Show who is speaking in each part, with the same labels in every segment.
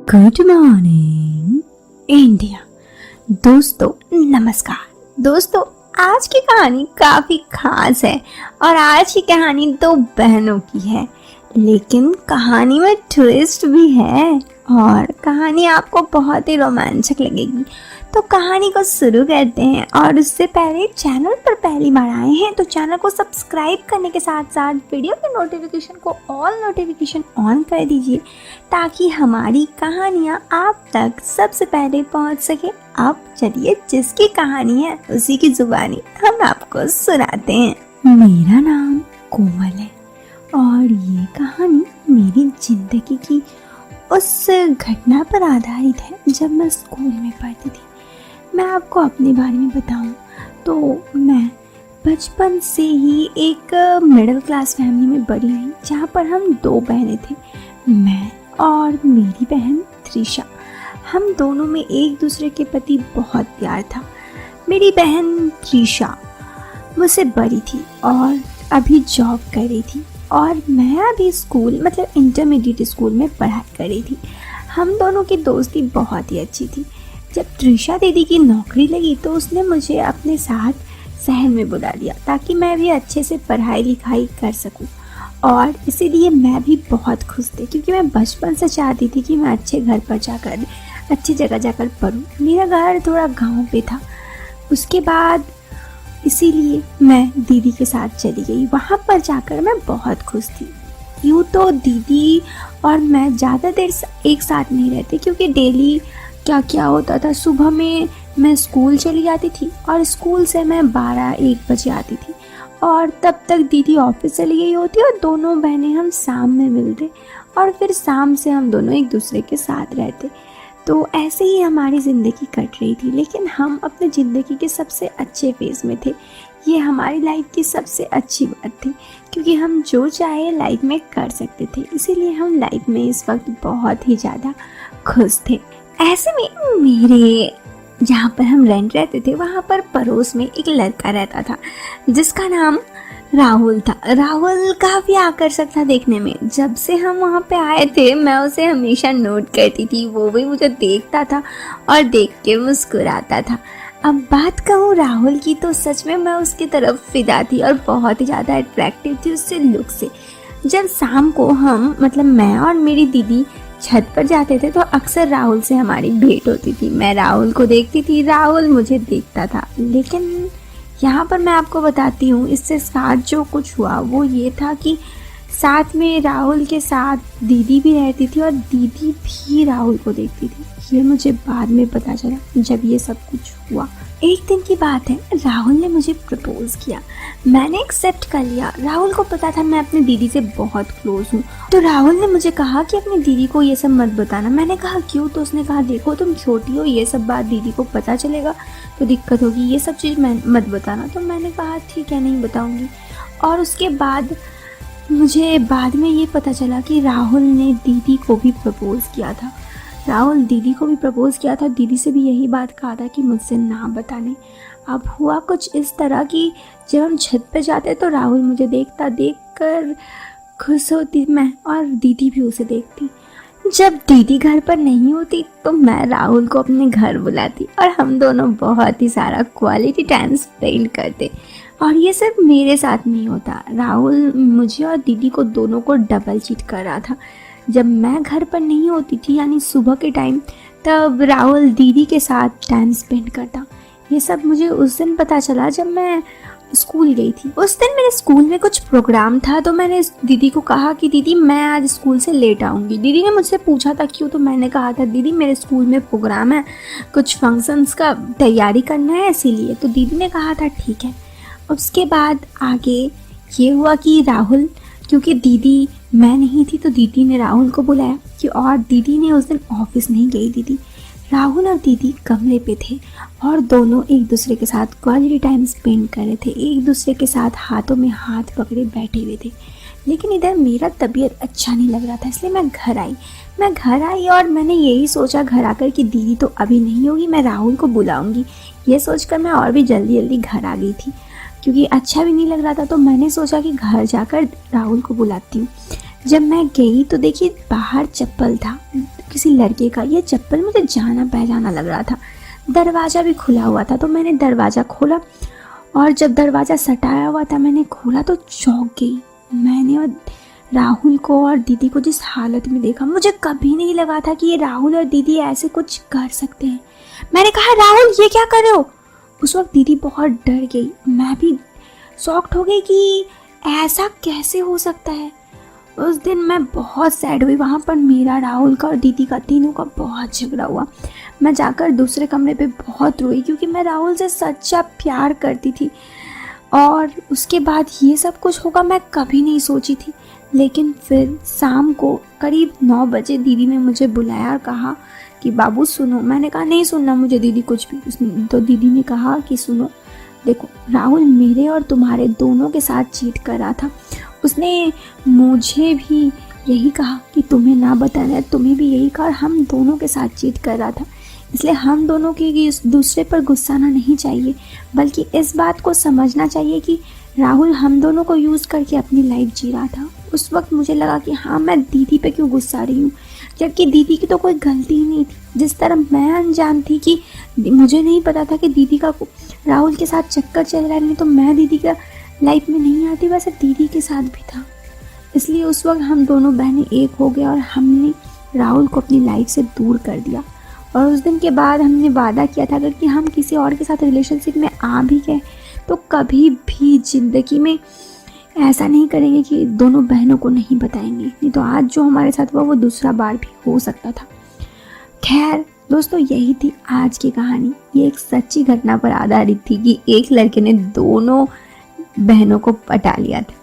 Speaker 1: Good morning India. दोस्तों नमस्कार। दोस्तों आज की कहानी काफ़ी खास है और आज की कहानी दो बहनों की है, लेकिन कहानी में ट्विस्ट भी है और कहानी आपको बहुत ही रोमांचक लगेगी। तो कहानी को शुरू करते हैं और उससे पहले चैनल पर पहली बार आए हैं तो चैनल को सब्सक्राइब करने के साथ साथ वीडियो के नोटिफिकेशन को ऑल नोटिफिकेशन ऑन कर दीजिए ताकि हमारी कहानियाँ आप तक सबसे पहले पहुँच सके। अब चलिए जिसकी कहानी है उसी की जुबानी हम आपको सुनाते हैं। मेरा नाम कोमल है और ये कहानी मेरी जिंदगी की उस घटना पर आधारित है जब मैं स्कूल में पढ़ती थी। मैं आपको अपने बारे में बताऊं तो मैं बचपन से ही एक मिडिल क्लास फैमिली में बड़ी हुई जहाँ पर हम दो बहनें थे, मैं और मेरी बहन त्रिशा। हम दोनों में एक दूसरे के प्रति बहुत प्यार था। मेरी बहन त्रिशा मुझसे बड़ी थी और अभी जॉब कर रही थी और मैं अभी स्कूल मतलब इंटरमीडिएट स्कूल में पढ़ाई कर रही थी। हम दोनों की दोस्ती बहुत ही अच्छी थी। जब त्रिशा दीदी की नौकरी लगी तो उसने मुझे अपने साथ शहर में बुला लिया ताकि मैं भी अच्छे से पढ़ाई लिखाई कर सकूं और इसीलिए मैं भी बहुत खुश थी क्योंकि मैं बचपन से चाहती थी कि मैं अच्छे घर पर जाकर अच्छी जगह जाकर पढूं। मेरा घर थोड़ा गांव पे था। उसके बाद इसीलिए मैं दीदी के साथ चली गई। वहाँ पर जाकर मैं बहुत खुश थी। यूँ तो दीदी और मैं ज़्यादा देर एक साथ नहीं रहते क्योंकि डेली क्या क्या होता था। सुबह में मैं स्कूल चली जाती थी और स्कूल से मैं 12-1 बजे आती थी और तब तक दीदी ऑफिस चली गई होती और दोनों बहनें हम शाम में मिलते और फिर शाम से हम दोनों एक दूसरे के साथ रहते। तो ऐसे ही हमारी ज़िंदगी कट रही थी, लेकिन हम अपने ज़िंदगी के सबसे अच्छे फेज़ में थे। ये हमारी लाइफ की सबसे अच्छी बात थी क्योंकि हम जो चाहे लाइफ में कर सकते थे, इसीलिए हम लाइफ में इस वक्त बहुत ही ज़्यादा खुश थे। ऐसे में मेरे जहाँ पर हम रेंट रहते थे वहाँ पर पड़ोस में एक लड़का रहता था जिसका नाम राहुल था। राहुल काफ़ी आकर्षक था देखने में। जब से हम वहाँ पे आए थे मैं उसे हमेशा नोट करती थी, वो भी मुझे देखता था और देख के मुस्कुराता था। अब बात कहूँ राहुल की तो सच में मैं उसकी तरफ फिदा थी और बहुत ही ज़्यादा अट्रैक्टिव थी उससे लुक से। जब शाम को हम मतलब मैं और मेरी दीदी छत पर जाते थे तो अक्सर राहुल से हमारी भेंट होती थी। मैं राहुल को देखती थी, राहुल मुझे देखता था। लेकिन यहाँ पर मैं आपको बताती हूँ इससे साथ जो कुछ हुआ वो ये था कि साथ में राहुल के साथ दीदी भी रहती थी और दीदी भी राहुल को देखती थी। ये मुझे बाद में पता चला जब ये सब कुछ हुआ। एक दिन की बात है, राहुल ने मुझे प्रपोज किया। मैंने एक्सेप्ट कर लिया। राहुल को पता था मैं अपनी दीदी से बहुत क्लोज हूँ, तो राहुल ने मुझे कहा कि अपनी दीदी को ये सब मत बताना। मैंने कहा क्यों? तो उसने कहा देखो तुम छोटी हो, ये सब बात दीदी को पता चलेगा तो दिक्कत होगी, ये सब चीज़ मत बताना। तो मैंने कहा ठीक है नहीं बताऊँगी। और उसके बाद मुझे बाद में ये पता चला कि राहुल ने दीदी को भी प्रपोज किया था। राहुल दीदी को भी प्रपोज किया था, दीदी से भी यही बात कहा था कि मुझसे ना बताने। अब हुआ कुछ इस तरह कि जब हम छत पे जाते तो राहुल मुझे देखकर खुश होती मैं और दीदी भी उसे देखती। जब दीदी घर पर नहीं होती तो मैं राहुल को अपने घर बुलाती और हम दोनों बहुत ही सारा क्वालिटी टाइम स्पेंड करते। और ये सिर्फ मेरे साथ नहीं होता, राहुल मुझे और दीदी को दोनों को डबल चीट कर रहा था। जब मैं घर पर नहीं होती थी यानी सुबह के टाइम, तब राहुल दीदी के साथ टाइम स्पेंड करता। ये सब मुझे उस दिन पता चला जब मैं स्कूल गई थी। उस दिन मेरे स्कूल में कुछ प्रोग्राम था तो मैंने दीदी को कहा कि दीदी मैं आज स्कूल से लेट आऊँगी। दीदी ने मुझसे पूछा था क्यों, तो मैंने कहा था दीदी मेरे स्कूल में प्रोग्राम है, कुछ फंक्शंस का तैयारी करना है इसीलिए। तो दीदी ने कहा था ठीक है। उसके बाद आगे ये हुआ कि राहुल, क्योंकि दीदी मैं नहीं थी तो दीदी ने राहुल को बुलाया कि और दीदी ने उस दिन ऑफिस नहीं गई दीदी। राहुल और दीदी कमरे पे थे और दोनों एक दूसरे के साथ क्वालिटी टाइम स्पेंड कर रहे थे, एक दूसरे के साथ हाथों में हाथ पकड़े बैठे हुए थे। लेकिन इधर मेरा तबीयत अच्छा नहीं लग रहा था, इसलिए मैं घर आई और मैंने यही सोचा घर आकर कि दीदी तो अभी नहीं होगी, मैं राहुल को बुलाऊंगी। ये सोचकर मैं और भी जल्दी घर आ गई थी क्योंकि अच्छा भी नहीं लग रहा था। तो मैंने सोचा कि घर जाकर राहुल को बुलाती हूँ। जब मैं गई तो देखिए बाहर चप्पल था, किसी लड़के का ये चप्पल मुझे जाना पहचाना लग रहा था। दरवाज़ा भी खुला हुआ था तो मैंने दरवाज़ा खोला और जब दरवाज़ा सटाया हुआ था मैंने खोला तो चौंक गई। मैंने और राहुल को और दीदी को जिस हालत में देखा, मुझे कभी नहीं लगा था कि ये राहुल और दीदी ऐसे कुछ कर सकते हैं। मैंने कहा, राहुल ये क्या कर रहे हो? उस वक्त दीदी बहुत डर गई, मैं भी शॉक्ड हो गई कि ऐसा कैसे हो सकता है। उस दिन मैं बहुत सैड हुई। वहाँ पर मेरा, राहुल का और दीदी का, तीनों का बहुत झगड़ा हुआ। मैं जाकर दूसरे कमरे पे बहुत रोई क्योंकि मैं राहुल से सच्चा प्यार करती थी और उसके बाद ये सब कुछ होगा मैं कभी नहीं सोची थी। लेकिन फिर शाम को करीब 9 बजे दीदी ने मुझे बुलाया और कहा कि बाबू सुनो। मैंने कहा नहीं सुनना मुझे दीदी कुछ भी। तो दीदी ने कहा कि सुनो, देखो राहुल मेरे और तुम्हारे दोनों के साथ चीट कर रहा था। उसने मुझे भी यही कहा कि तुम्हें ना बताना है, तुम्हें भी यही कहा, हम दोनों के साथ चीट कर रहा था। इसलिए हम दोनों के इस दूसरे पर गुस्सा आना नहीं चाहिए, बल्कि इस बात को समझना चाहिए कि राहुल हम दोनों को यूज़ करके अपनी लाइफ जी रहा था। उस वक्त मुझे लगा कि हाँ, मैं दीदी पे क्यों गुस्सा रही हूँ, जबकि दीदी की तो कोई गलती ही नहीं थी। जिस तरह मैं अनजान थी कि मुझे नहीं पता था कि दीदी का राहुल के साथ चक्कर चल रहा है, नहीं तो मैं दीदी का लाइफ में नहीं आती, वैसे दीदी के साथ भी था। इसलिए उस वक्त हम दोनों बहनें एक हो गए और हमने राहुल को अपनी लाइफ से दूर कर दिया। और उस दिन के बाद हमने वादा किया था अगर कि हम किसी और के साथ रिलेशनशिप में आ भी गए तो कभी भी ज़िंदगी में ऐसा नहीं करेंगे कि दोनों बहनों को नहीं बताएंगे, नहीं तो आज जो हमारे साथ हुआ वो दूसरा बार भी हो सकता था। खैर दोस्तों, यही थी आज की कहानी। ये एक सच्ची घटना पर आधारित थी कि एक लड़के ने दोनों बहनों को पटा लिया था,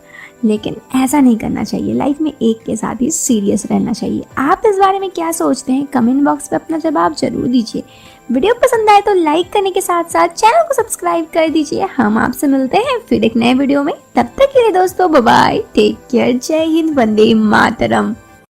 Speaker 1: लेकिन ऐसा नहीं करना चाहिए। लाइफ में एक के साथ ही सीरियस रहना चाहिए। आप इस बारे में क्या सोचते हैं? कमेंट बॉक्स में अपना जवाब जरूर दीजिए। वीडियो पसंद आए तो लाइक करने के साथ साथ चैनल को सब्सक्राइब कर दीजिए। हम आपसे मिलते हैं फिर एक नए वीडियो में। तब तक के लिए दोस्तों बाय बाय, टेक केयर, जय हिंद, वंदे मातरम।